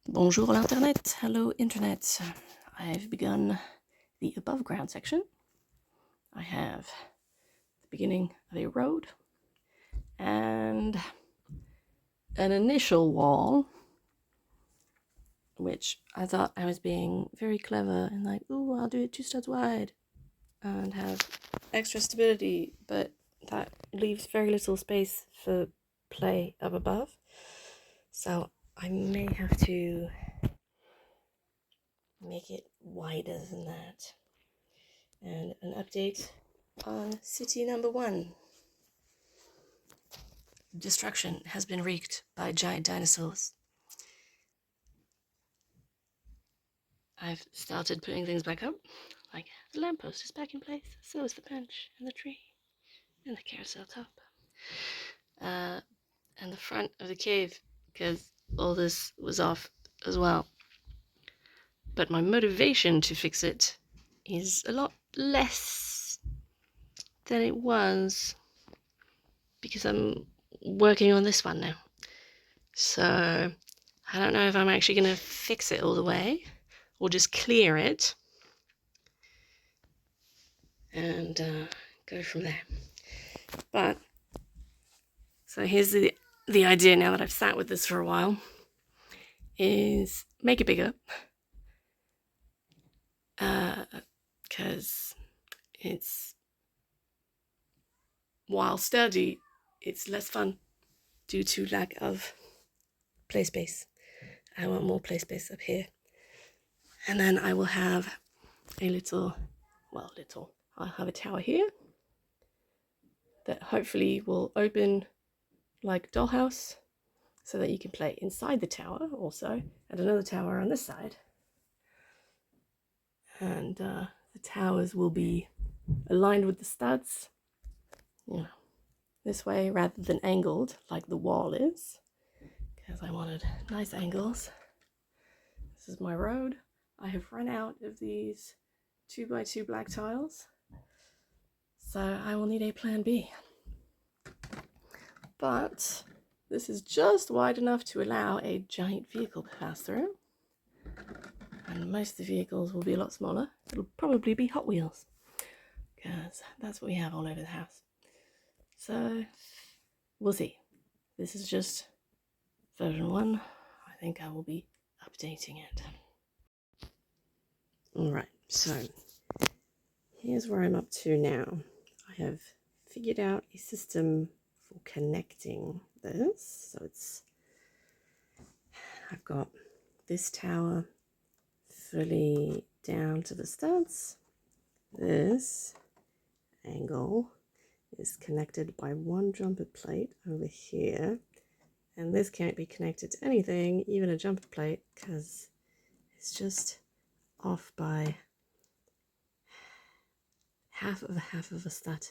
Bonjour l'internet, hello internet. I've begun the above ground section. I have the beginning of a road and an initial wall, which I thought I was being very clever and like, ooh, I'll do it 2 studs wide and have extra stability, but that leaves very little space for play up above. So I may have to make it wider than that. And an update on city number 1. Destruction has been wreaked by giant dinosaurs. I've started putting things back up, like the lamppost is back in place, so is the bench and the tree and the carousel top. And the front of the cave, because all this was off as well. But my motivation to fix it is a lot less than it was because I'm working on this one now. So I don't know if I'm actually going to fix it all the way or just clear it and go from there. But so here's the idea now that I've sat with this for a while is make it bigger because it's, while sturdy, it's less fun due to lack of play space. I want more play space up here. And then I will have a I'll have a tower here that hopefully will open like a dollhouse so that you can play inside the tower also, and another tower on this side. And the towers will be aligned with the studs, this way rather than angled like the wall is, because I wanted nice angles. This is my road. I have run out of these 2x2 black tiles, so I will need a plan B. But this is just wide enough to allow a giant vehicle to pass through. And most of the vehicles will be a lot smaller. It'll probably be Hot Wheels, because that's what we have all over the house. So we'll see. This is just version 1. I think I will be updating it. Alright, so here's where I'm up to now. I have figured out a system for connecting this. So I've got this tower fully down to the studs. This angle is connected by one jumper plate over here, and this can't be connected to anything, even a jumper plate, because it's just off by half of a stud.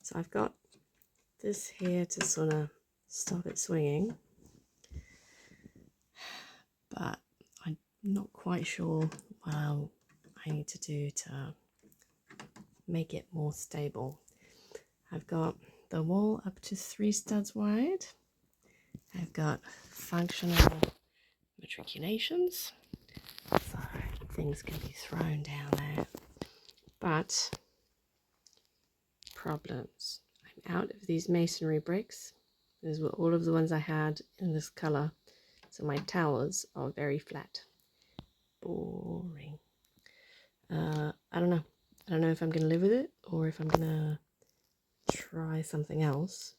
So I've got this here to sort of stop it swinging, but I'm not quite sure what I need to do to make it more stable. I've got the wall up to 3 studs wide. I've got functional matriculations, so things can be thrown down there. But problems. I'm out of these masonry bricks. These were all of the ones I had in this color, so my towers are very flat. Boring. I don't know if I'm gonna live with it or if I'm gonna try something else.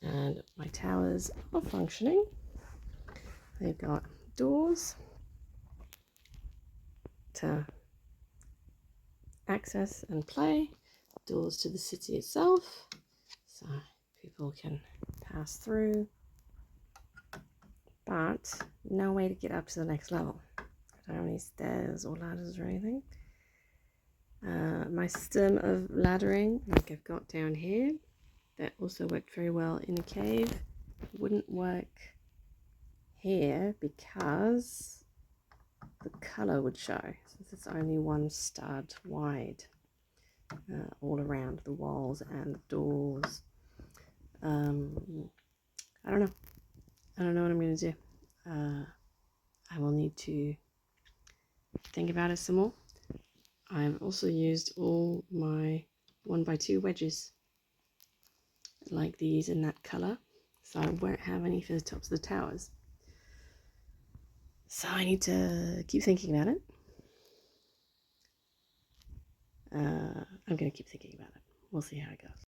And my towers are functioning. They've got doors to access and play, doors to the city itself, so people can pass through, but no way to get up to the next level. I don't have any stairs or ladders or anything. My system of laddering, like I've got down here, that also worked very well in a cave, wouldn't work here because the color would show, since it's only 1 stud wide all around the walls and the doors. I don't know what I'm going to do. I will need to think about it some more. I've also used all my 1x2 wedges like these in that colour, so I won't have any for the tops of the towers. So I need to keep thinking about it. I'm going to keep thinking about it. We'll see how it goes.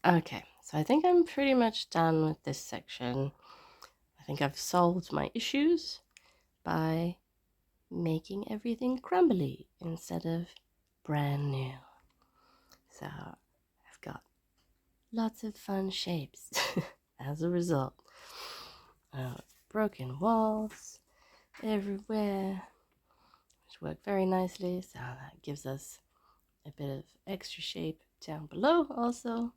Okay, so I think I'm pretty much done with this section. I think I've solved my issues by making everything crumbly instead of brand new. So I've got lots of fun shapes as a result. Broken walls everywhere, which work very nicely, so that gives us a bit of extra shape down below also,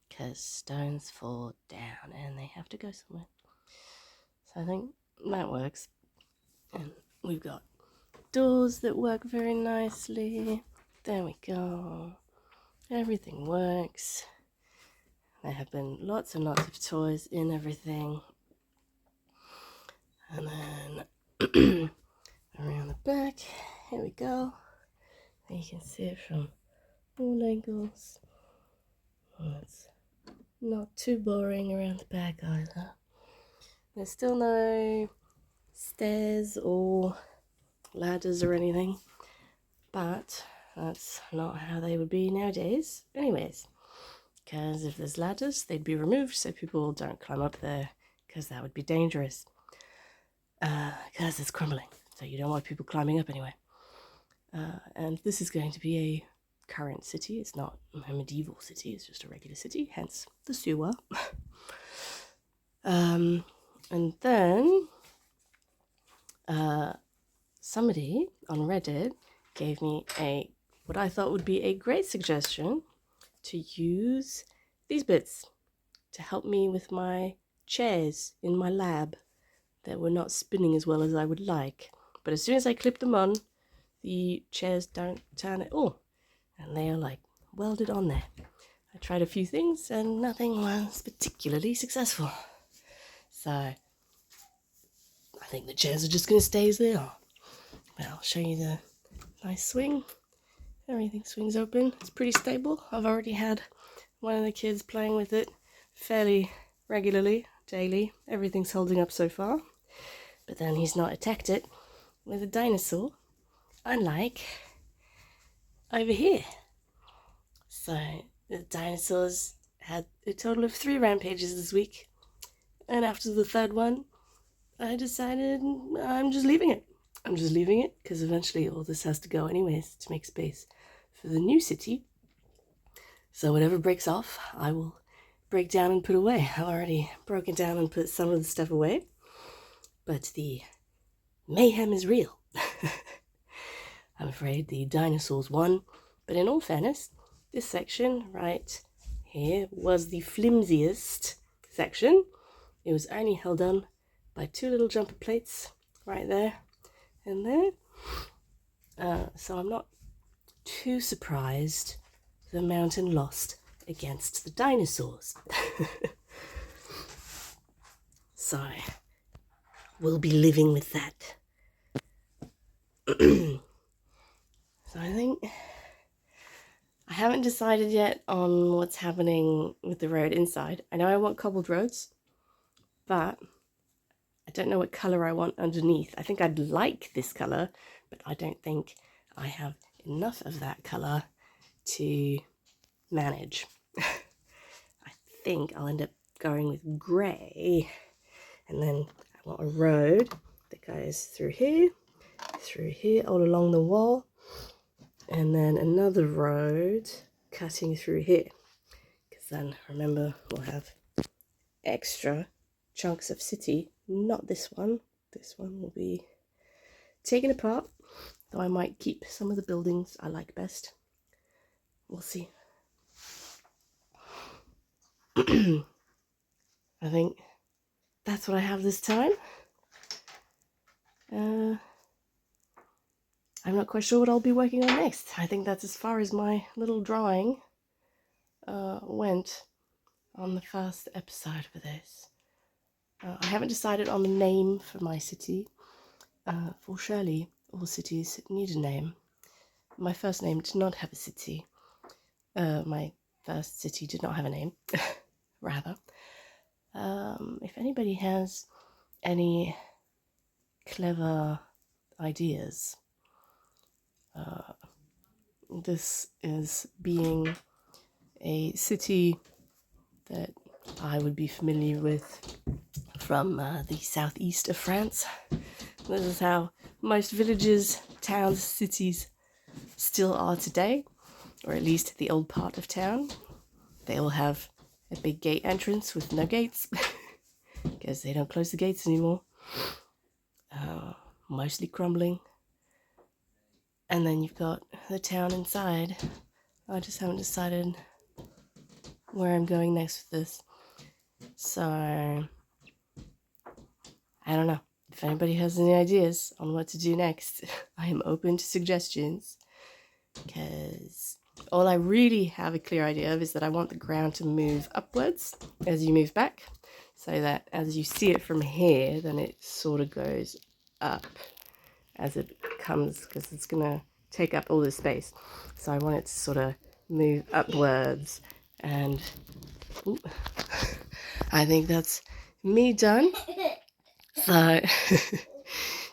because stones fall down and they have to go somewhere. So I think that works. And we've got doors that work very nicely. There we go. Everything works. There have been lots and lots of toys in everything. And then around the back, here we go. And you can see it from all angles. Well, it's not too boring around the back either. There's still no stairs or ladders or anything, but that's not how they would be nowadays anyways, because if there's ladders they'd be removed so people don't climb up there, because that would be dangerous, because it's crumbling, so you don't want people climbing up anyway. And this is going to be a current city. It's not a medieval city, it's just a regular city, hence the sewer. And then somebody on Reddit gave me what I thought would be a great suggestion to use these bits to help me with my chairs in my lab that were not spinning as well as I would like. But as soon as I clip them on, the chairs don't turn at all, and they are like welded on there. I tried a few things and nothing was particularly successful. So I think the chairs are just going to stay as they are. But I'll show you the nice swing. Everything swings open. It's pretty stable. I've already had one of the kids playing with it fairly regularly, daily. Everything's holding up so far. But then he's not attacked it with a dinosaur, unlike over here. So the dinosaurs had a total of 3 rampages this week. And after the 3rd one, I decided I'm just leaving it. I'm just leaving it because eventually all this has to go anyways to make space for the new city. So whatever breaks off, I will break down and put away. I've already broken down and put some of the stuff away, but the mayhem is real. I'm afraid the dinosaurs won, but in all fairness, this section right here was the flimsiest section. It was only held on by 2 little jumper plates right there and there. So I'm not too surprised the mountain lost against the dinosaurs. So we'll be living with that. So I think I haven't decided yet on what's happening with the road inside. I know I want cobbled roads, but I don't know what colour I want underneath. I think I'd like this colour, but I don't think I have enough of that colour to manage. I think I'll end up going with grey, and then I want a road that goes through here, all along the wall, and then another road cutting through here, because then remember we'll have extra chunks of city. Not this one. This one will be taken apart, though I might keep some of the buildings I like best. We'll see. I think that's what I have this time. I'm not quite sure what I'll be working on next. I think that's as far as my little drawing went on the first episode for this. I haven't decided on the name for my city. For surely all cities need a name. My first name did not have a city. My first city did not have a name, rather. If anybody has any clever ideas, this is being a city that I would be familiar with from the southeast of France. This is how most villages, towns, cities still are today, or at least the old part of town. They all have a big gate entrance with no gates because they don't close the gates anymore. Mostly crumbling. And then you've got the town inside. I just haven't decided where I'm going next with this. So, I don't know. If anybody has any ideas on what to do next, I am open to suggestions. Because all I really have a clear idea of is that I want the ground to move upwards as you move back. So that as you see it from here, then it sort of goes up as it comes, because it's going to take up all this space. So I want it to sort of move upwards. And ooh, I think that's me done. So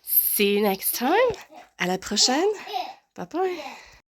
see you next time. À la prochaine. Bye bye.